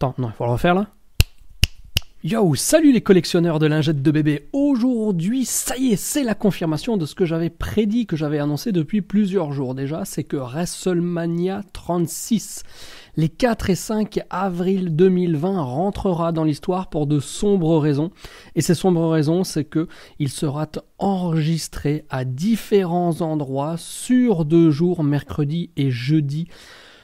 Attends, non, il faut le refaire là. Yo, salut les collectionneurs de lingettes de bébé. Aujourd'hui, ça y est, c'est la confirmation de ce que j'avais prédit, que j'avais annoncé depuis plusieurs jours déjà, c'est que WrestleMania 36, les 4 et 5 avril 2020, rentrera dans l'histoire pour de sombres raisons. Et ces sombres raisons, c'est que il sera enregistré à différents endroits sur 2 jours, mercredi et jeudi,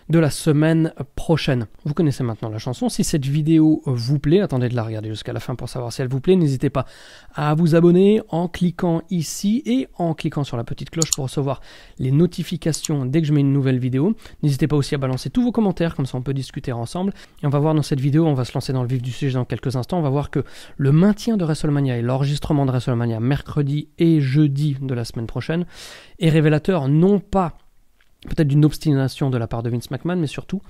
de la semaine prochaine. Vous connaissez maintenant la chanson. Si cette vidéo vous plaît, attendez de la regarder jusqu'à la fin pour savoir si elle vous plaît. N'hésitez pas à vous abonner en cliquant ici et en cliquant sur la petite cloche pour recevoir les notifications dès que je mets une nouvelle vidéo. N'hésitez pas aussi à balancer tous vos commentaires, comme ça on peut discuter ensemble. Et on va voir dans cette vidéo, on va se lancer dans le vif du sujet dans quelques instants. On va voir que le maintien de WrestleMania et l'enregistrement de WrestleMania mercredi et jeudi de la semaine prochaine est révélateur non pas peut-être d'une obstination de la part de Vince McMahon, mais surtout,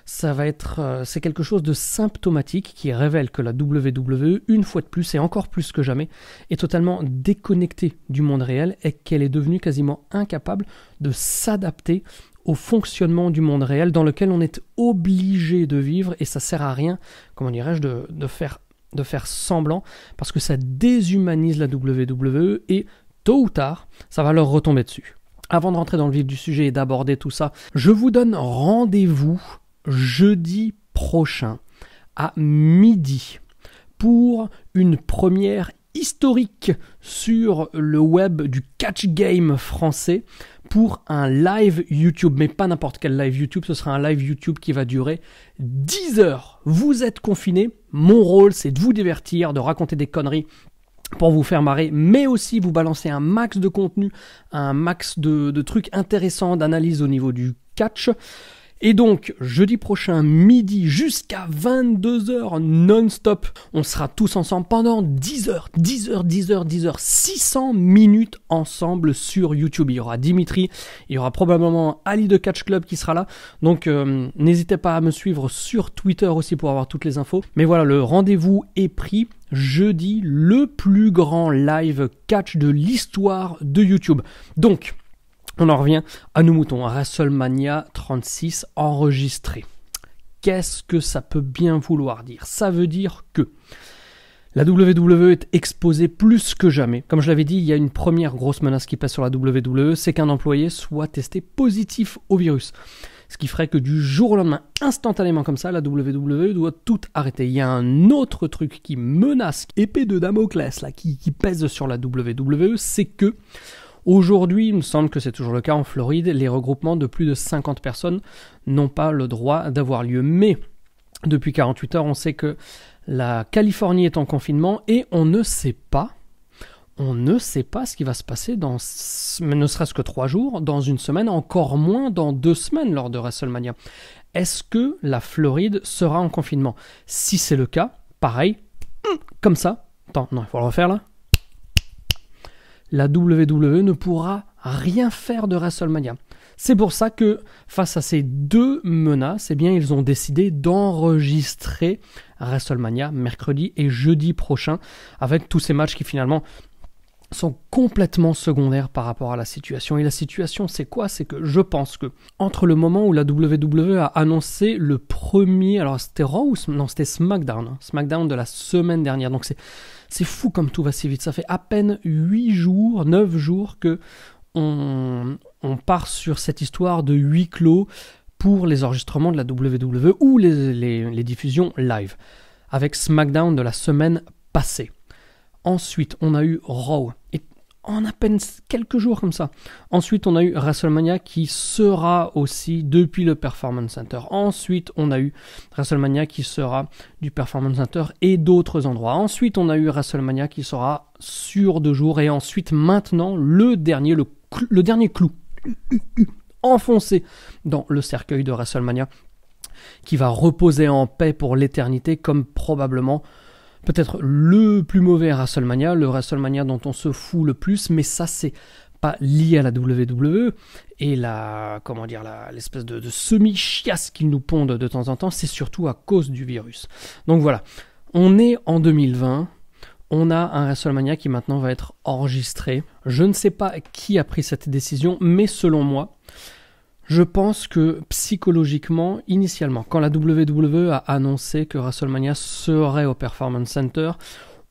ça va être, c'est quelque chose de symptomatique qui révèle que la WWE, une fois de plus et encore plus que jamais, est totalement déconnectée du monde réel et qu'elle est devenue quasiment incapable de s'adapter au fonctionnement du monde réel dans lequel on est obligé de vivre et ça sert à rien, comment dirais-je, de faire semblant parce que ça déshumanise la WWE et tôt ou tard, ça va leur retomber dessus. Avant de rentrer dans le vif du sujet et d'aborder tout ça, je vous donne rendez-vous jeudi prochain à midi pour une première historique sur le web du catch game français pour un live YouTube, mais pas n'importe quel live YouTube, ce sera un live YouTube qui va durer 10 heures. Vous êtes confinés, mon rôle c'est de vous divertir, de raconter des conneries, pour vous faire marrer, mais aussi vous balancer un max de contenu, un max de trucs intéressants, d'analyse au niveau du catch. Et donc, jeudi prochain, midi, jusqu'à 22h non-stop, on sera tous ensemble pendant 10 heures, 600 minutes ensemble sur YouTube. Il y aura Dimitri, il y aura probablement Ali de Catch Club qui sera là. Donc, n'hésitez pas à me suivre sur Twitter aussi pour avoir toutes les infos. Mais voilà, le rendez-vous est pris. Jeudi, le plus grand live catch de l'histoire de YouTube. Donc, on en revient à nos moutons, à WrestleMania 36 enregistré. Qu'est-ce que ça peut bien vouloir dire? Ça veut dire que la WWE est exposée plus que jamais. Comme je l'avais dit, il y a une première grosse menace qui pèse sur la WWE, c'est qu'un employé soit testé positif au virus. Ce qui ferait que du jour au lendemain, instantanément comme ça, la WWE doit tout arrêter. Il y a un autre truc qui menace, épée de Damoclès, là, qui pèse sur la WWE, c'est que aujourd'hui, il me semble que c'est toujours le cas en Floride, les regroupements de plus de 50 personnes n'ont pas le droit d'avoir lieu. Mais depuis 48 heures, on sait que la Californie est en confinement et on ne sait pas ce qui va se passer dans ne serait-ce que 3 jours, dans une semaine, encore moins dans 2 semaines lors de WrestleMania. Est-ce que la Floride sera en confinement? Si c'est le cas, pareil, comme ça. Attends, non, il faut le refaire là. La WWE ne pourra rien faire de WrestleMania. C'est pour ça que, face à ces 2 menaces, eh bien, ils ont décidé d'enregistrer WrestleMania mercredi et jeudi prochain, avec tous ces matchs qui finalement sont complètement secondaires par rapport à la situation. Et la situation, c'est quoi? C'est que je pense que entre le moment où la WWE a annoncé le premier, alors c'était Raw ou non, c'était SmackDown, hein, SmackDown de la semaine dernière, donc c'est fou comme tout va si vite. Ça fait à peine 8 jours, 9 jours que on part sur cette histoire de huis clos pour les enregistrements de la WWE ou les diffusions live, avec SmackDown de la semaine passée. Ensuite, on a eu Raw, et en à peine quelques jours comme ça. Ensuite, on a eu WrestleMania qui sera aussi depuis le Performance Center. Ensuite, on a eu WrestleMania qui sera du Performance Center et d'autres endroits. Ensuite, on a eu WrestleMania qui sera sur 2 jours. Et ensuite, maintenant, le dernier clou enfoncé dans le cercueil de WrestleMania qui va reposer en paix pour l'éternité comme probablement peut-être le plus mauvais WrestleMania, le WrestleMania dont on se fout le plus, mais ça c'est pas lié à la WWE et l'espèce de semi-chiasse qu'ils nous pondent de temps en temps, c'est surtout à cause du virus. Donc voilà, on est en 2020, on a un WrestleMania qui maintenant va être enregistré. Je ne sais pas qui a pris cette décision, mais selon moi, Je pense que psychologiquement, initialement, quand la WWE a annoncé que WrestleMania serait au Performance Center,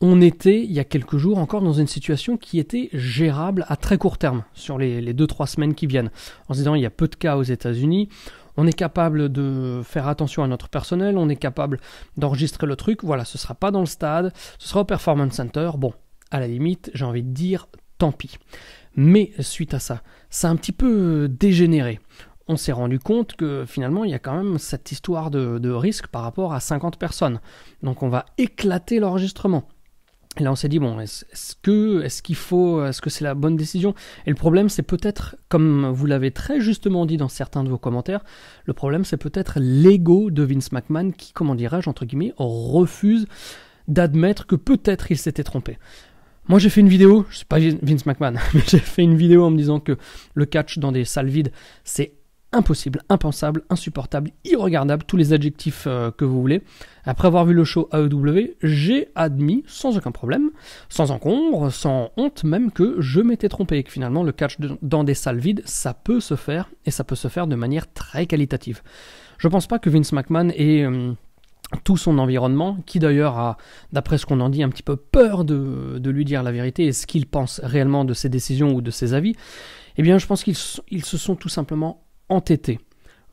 on était, il y a quelques jours, encore dans une situation qui était gérable à très court terme, sur les 2-3 semaines qui viennent. En se disant, il y a peu de cas aux États-Unis, on est capable de faire attention à notre personnel, on est capable d'enregistrer le truc, voilà, ce ne sera pas dans le stade, ce sera au Performance Center, bon, à la limite, j'ai envie de dire, tant pis. Mais suite à ça, ça a un petit peu dégénéré. On s'est rendu compte que finalement, il y a quand même cette histoire de risque par rapport à 50 personnes. Donc on va éclater l'enregistrement. Et là, on s'est dit, bon, est-ce que c'est la bonne décision? Et le problème, c'est peut-être, comme vous l'avez très justement dit dans certains de vos commentaires, le problème, c'est peut-être l'ego de Vince McMahon qui, comment dirais-je, entre guillemets, refuse d'admettre que peut-être il s'était trompé. Moi, j'ai fait une vidéo, je ne suis pas Vince McMahon, mais j'ai fait une vidéo en me disant que le catch dans des salles vides, c'est impossible, impensable, insupportable, irregardable, tous les adjectifs que vous voulez. Après avoir vu le show AEW, j'ai admis, sans aucun problème, sans encombre, sans honte même, que je m'étais trompé et que finalement le catch dans des salles vides, ça peut se faire, et ça peut se faire de manière très qualitative. Je pense pas que Vince McMahon ait tout son environnement, qui d'ailleurs a, d'après ce qu'on en dit, un petit peu peur de lui dire la vérité et ce qu'il pense réellement de ses décisions ou de ses avis, eh bien je pense qu'ils se sont tout simplement entêtés,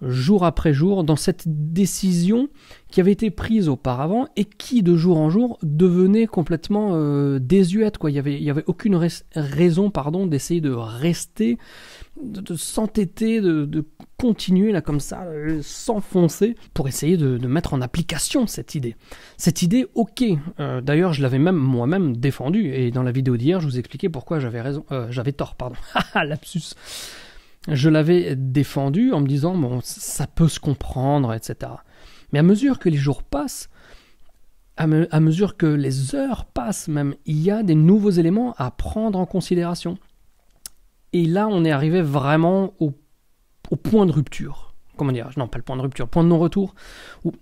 jour après jour, dans cette décision qui avait été prise auparavant et qui, de jour en jour, devenait complètement désuète, quoi. Il y avait aucune raison d'essayer de rester, de s'entêter, de continuer là comme ça, s'enfoncer pour essayer de mettre en application cette idée. Cette idée, ok. D'ailleurs, je l'avais même moi-même défendue et dans la vidéo d'hier, je vous expliquais pourquoi j'avais tort, pardon. Lapsus. Je l'avais défendu en me disant, bon, ça peut se comprendre, etc. Mais à mesure que les jours passent, à mesure que les heures passent même, il y a des nouveaux éléments à prendre en considération. Et là, on est arrivé vraiment au point de rupture. Comment dire? Non, pas le point de rupture, point de non-retour. Où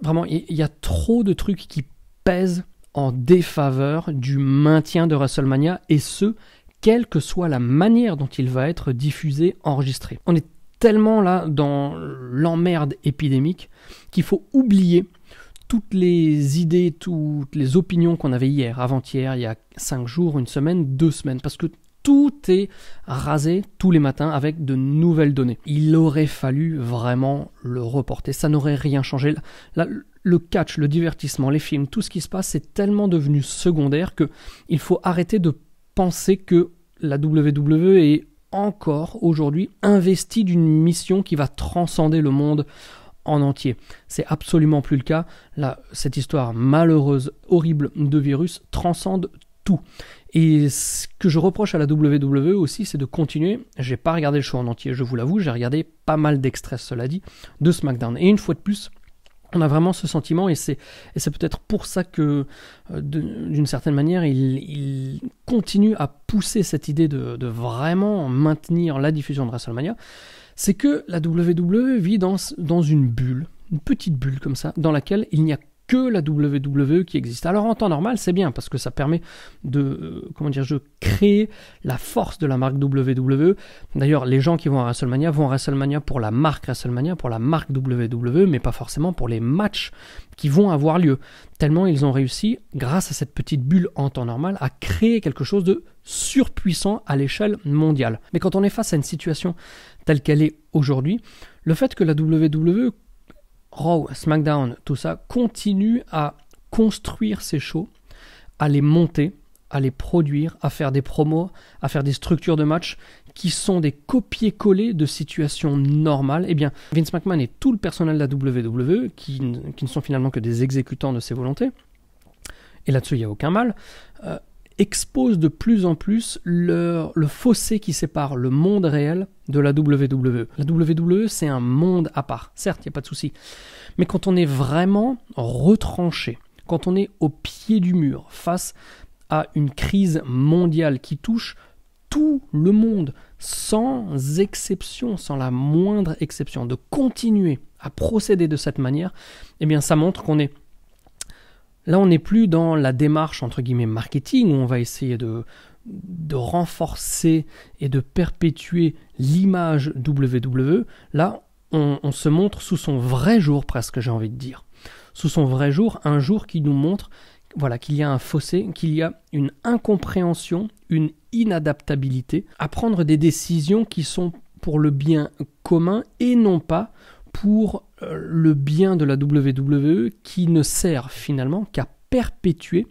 vraiment, il y a trop de trucs qui pèsent en défaveur du maintien de WrestleMania, et ce, quelle que soit la manière dont il va être diffusé, enregistré. On est tellement là dans l'emmerde épidémique qu'il faut oublier toutes les idées, toutes les opinions qu'on avait hier, avant-hier, il y a 5 jours, une semaine, 2 semaines, parce que tout est rasé tous les matins avec de nouvelles données. Il aurait fallu vraiment le reporter, ça n'aurait rien changé. Là, le catch, le divertissement, les films, tout ce qui se passe, c'est tellement devenu secondaire qu'il faut arrêter de penser que la WWE est encore aujourd'hui investie d'une mission qui va transcender le monde en entier. C'est absolument plus le cas. Là, cette histoire malheureuse, horrible de virus transcende tout. Et ce que je reproche à la WWE aussi, c'est de continuer. J'ai pas regardé le show en entier, je vous l'avoue, j'ai regardé pas mal d'extraits, cela dit, de SmackDown. Et une fois de plus, on a vraiment ce sentiment, et c'est peut-être pour ça que, d'une certaine manière, il continue à pousser cette idée de vraiment maintenir la diffusion de WrestleMania, c'est que la WWE vit dans une bulle, une petite bulle comme ça, dans laquelle il n'y a que la WWE qui existe. Alors en temps normal, c'est bien, parce que ça permet de créer la force de la marque WWE. D'ailleurs, les gens qui vont à WrestleMania pour la marque WrestleMania, pour la marque WWE, mais pas forcément pour les matchs qui vont avoir lieu. Tellement ils ont réussi, grâce à cette petite bulle en temps normal, à créer quelque chose de surpuissant à l'échelle mondiale. Mais quand on est face à une situation telle qu'elle est aujourd'hui, le fait que la WWE, Raw, SmackDown, tout ça, continue à construire ces shows, à les monter, à les produire, à faire des promos, à faire des structures de match qui sont des copier-coller de situations normales. Eh bien, Vince McMahon et tout le personnel de la WWE, qui ne sont finalement que des exécutants de ses volontés, et là-dessus il n'y a aucun mal, exposent de plus en plus le fossé qui sépare le monde réel de la WWE. La WWE, c'est un monde à part. Certes, il n'y a pas de souci. Mais quand on est vraiment retranché, quand on est au pied du mur, face à une crise mondiale qui touche tout le monde, sans exception, sans la moindre exception, de continuer à procéder de cette manière, eh bien ça montre qu'on est... Là, on n'est plus dans la démarche, entre guillemets, marketing, où on va essayer de de renforcer et de perpétuer l'image WWE, là, on se montre sous son vrai jour, presque, j'ai envie de dire. Sous son vrai jour, un jour qui nous montre voilà, qu'il y a un fossé, qu'il y a une incompréhension, une inadaptabilité à prendre des décisions qui sont pour le bien commun et non pas pour le bien de la WWE qui ne sert finalement qu'à perpétuer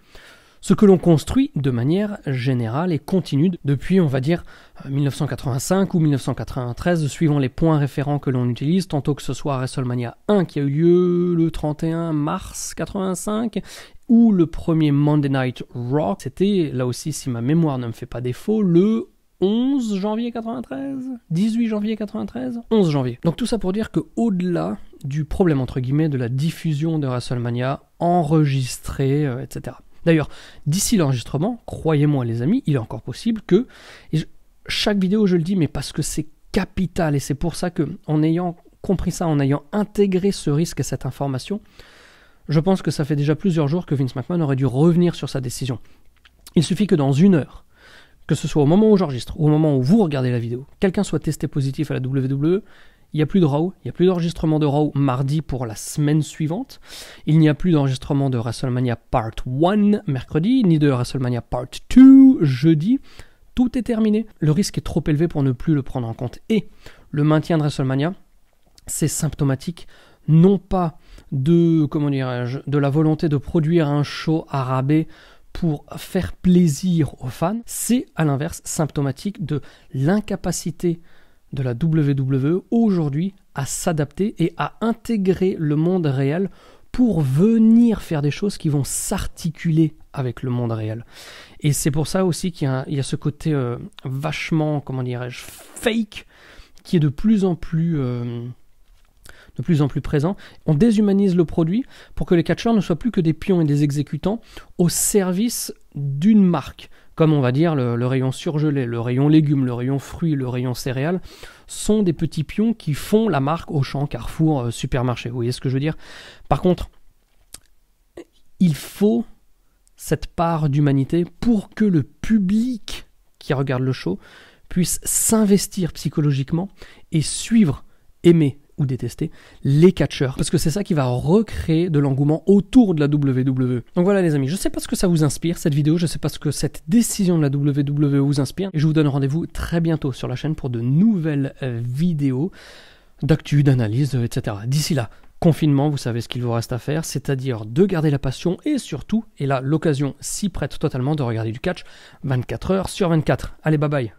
ce que l'on construit de manière générale et continue depuis, on va dire, 1985 ou 1993, suivant les points référents que l'on utilise, tantôt que ce soit WrestleMania 1 qui a eu lieu le 31 mars 85, ou le premier Monday Night Raw, c'était, là aussi, si ma mémoire ne me fait pas défaut, le 11 janvier 93, 18 janvier 93, 11 janvier. Donc tout ça pour dire qu'au-delà du problème, entre guillemets, de la diffusion de WrestleMania, enregistrée, etc., d'ailleurs, d'ici l'enregistrement, croyez-moi les amis, il est encore possible que, chaque vidéo je le dis, mais parce que c'est capital, et c'est pour ça que, en ayant compris ça, en ayant intégré ce risque et cette information, je pense que ça fait déjà plusieurs jours que Vince McMahon aurait dû revenir sur sa décision. Il suffit que dans une heure, que ce soit au moment où j'enregistre, ou au moment où vous regardez la vidéo, quelqu'un soit testé positif à la WWE, il n'y a plus de Raw, il n'y a plus d'enregistrement de Raw mardi pour la semaine suivante, il n'y a plus d'enregistrement de WrestleMania Part 1 mercredi, ni de WrestleMania Part 2 jeudi, tout est terminé. Le risque est trop élevé pour ne plus le prendre en compte. Et le maintien de WrestleMania, c'est symptomatique non pas de, de la volonté de produire un show à rabais pour faire plaisir aux fans, c'est à l'inverse symptomatique de l'incapacité de la WWE aujourd'hui à s'adapter et à intégrer le monde réel pour venir faire des choses qui vont s'articuler avec le monde réel. Et c'est pour ça aussi qu'il y a ce côté vachement, fake, qui est de plus en plus présent. On déshumanise le produit pour que les catcheurs ne soient plus que des pions et des exécutants au service d'une marque. Comme on va dire le rayon surgelé, le rayon légumes, le rayon fruits, le rayon céréales, sont des petits pions qui font la marque Auchan, Carrefour, supermarché. Vous voyez ce que je veux dire ? Par contre, il faut cette part d'humanité pour que le public qui regarde le show puisse s'investir psychologiquement et suivre, aimer ou détester les catcheurs, parce que c'est ça qui va recréer de l'engouement autour de la WWE. Donc voilà les amis, je sais pas ce que ça vous inspire cette vidéo, je sais pas ce que cette décision de la WWE vous inspire, et je vous donne rendez-vous très bientôt sur la chaîne pour de nouvelles vidéos d'actu, d'analyse, etc. D'ici là, confinement, vous savez ce qu'il vous reste à faire, c'est-à-dire de garder la passion et surtout, et là l'occasion s'y prête totalement, de regarder du catch 24 heures sur 24. Allez, bye bye.